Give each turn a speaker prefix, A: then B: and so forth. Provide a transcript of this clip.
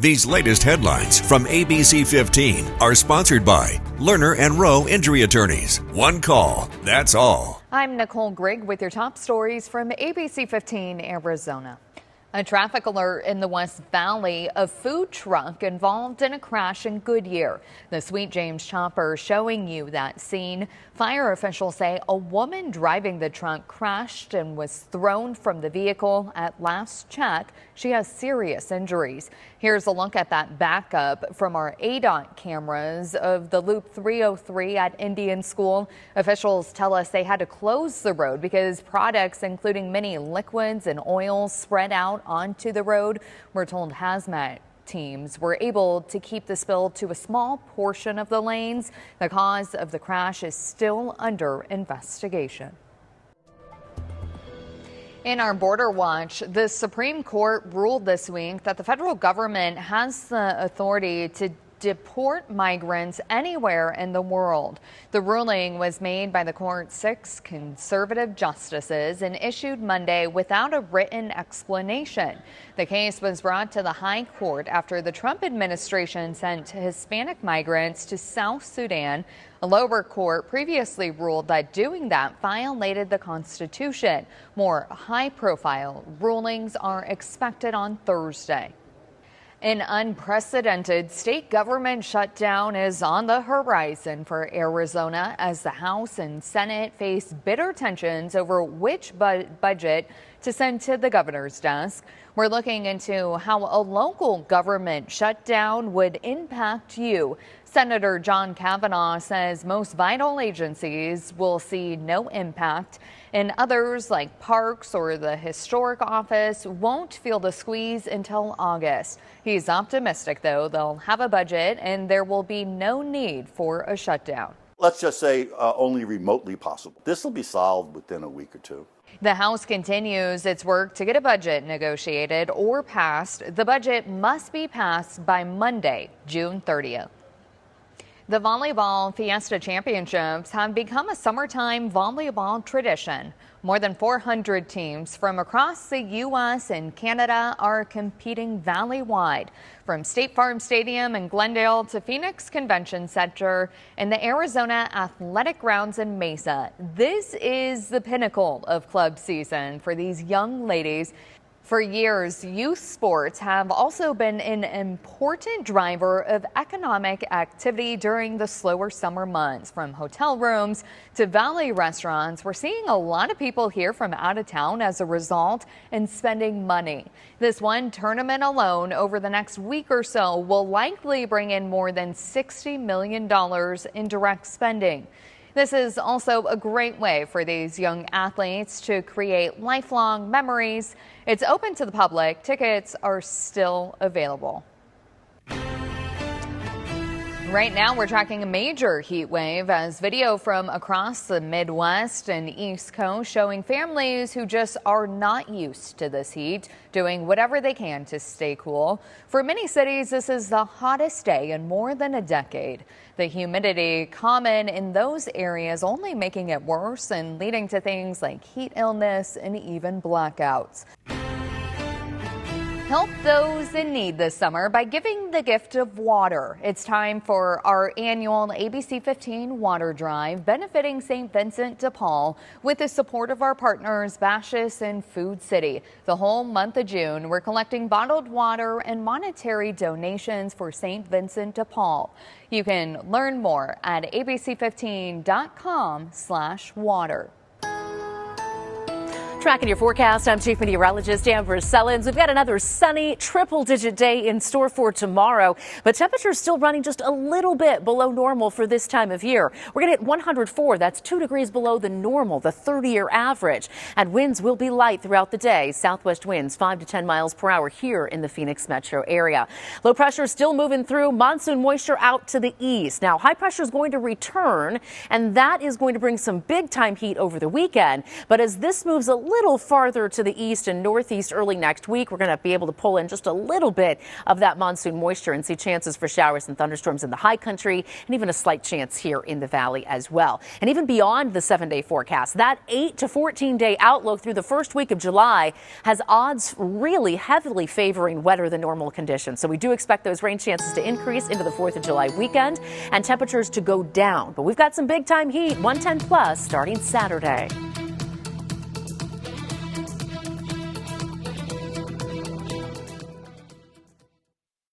A: These latest headlines from ABC15 are sponsored by Lerner and Rowe Injury Attorneys. One call, that's all.
B: I'm Nicole Grigg with your top stories from ABC15 Arizona. A traffic alert in the West Valley, a food truck involved in a crash in Goodyear. The Sweet James chopper showing you that scene. Fire officials say a woman driving the truck crashed and was thrown from the vehicle. At last check, she has serious injuries. Here's a look at that backup from our ADOT cameras of the Loop 303 at Indian School. Officials tell us they had to close the road because products including many liquids and oils spread out onto the road. We're told hazmat teams were able to keep the spill to a small portion of the lanes. The cause of the crash is still under investigation. In our border watch, the Supreme Court ruled this week that the federal government has the authority to deport migrants anywhere in the world. The ruling was made by the court's 6 conservative justices and issued Monday without a written explanation. The case was brought to the High Court after the Trump administration sent Hispanic migrants to South Sudan. A lower court previously ruled that doing that violated the Constitution. More high-profile rulings are expected on Thursday. An unprecedented state government shutdown is on the horizon for Arizona as the House and Senate face bitter tensions over which budget to send to the governor's desk. We're looking into how a local government shutdown would impact you. Senator John Kavanaugh says most vital agencies will see no impact, and others like parks or the historic office won't feel the squeeze until August. He's optimistic, though, they'll have a budget and there will be no need for a shutdown.
C: Let's just say only remotely possible. This will be solved within a week or two.
B: The House continues its work to get a budget negotiated or passed. The budget must be passed by Monday, June 30th. The volleyball Fiesta Championships have become a summertime volleyball tradition. More than 400 teams from across the U.S. and Canada are competing valley-wide, from State Farm Stadium in Glendale to Phoenix Convention Center and the Arizona Athletic Grounds in Mesa. This is the pinnacle of club season for these young ladies. For years, youth sports have also been an important driver of economic activity during the slower summer months. From hotel rooms to valley restaurants, we're seeing a lot of people here from out of town as a result and spending money. This one tournament alone over the next week or so will likely bring in more than $60 million in direct spending. This is also a great way for these young athletes to create lifelong memories. It's open to the public. Tickets are still available. Right now, we're tracking a major heat wave as video from across the Midwest and East Coast showing families who just are not used to this heat doing whatever they can to stay cool. For many cities, this is the hottest day in more than a decade. The humidity common in those areas only making it worse and leading to things like heat illness and even blackouts. Help those in need this summer by giving the gift of water. It's time for our annual ABC15 Water Drive benefiting St. Vincent de Paul with the support of our partners Bashas' and Food City. The whole month of June, we're collecting bottled water and monetary donations for St. Vincent de Paul. You can learn more at abc15.com/water.
D: Tracking your forecast, I'm Chief Meteorologist Amber Sellens. We've got another sunny triple-digit day in store for tomorrow, but temperatures still running just a little bit below normal for this time of year. We're going to hit 104. That's 2 degrees below the normal, the 30-year average. And winds will be light throughout the day. Southwest winds 5 to 10 miles per hour here in the Phoenix metro area. Low pressure still moving through. Monsoon moisture out to the east. Now, high pressure is going to return, and that is going to bring some big-time heat over the weekend. But as this moves a little little farther to the east and northeast early next week. We're going to be able to pull in just a little bit of that monsoon moisture and see chances for showers and thunderstorms in the high country and even a slight chance here in the valley as well. And even beyond the 7-day forecast, that 8 to 14-day outlook through the first week of July has odds really heavily favoring wetter than normal conditions. So we do expect those rain chances to increase into the 4th of July weekend and temperatures to go down. But we've got some big time heat, 110 plus starting Saturday.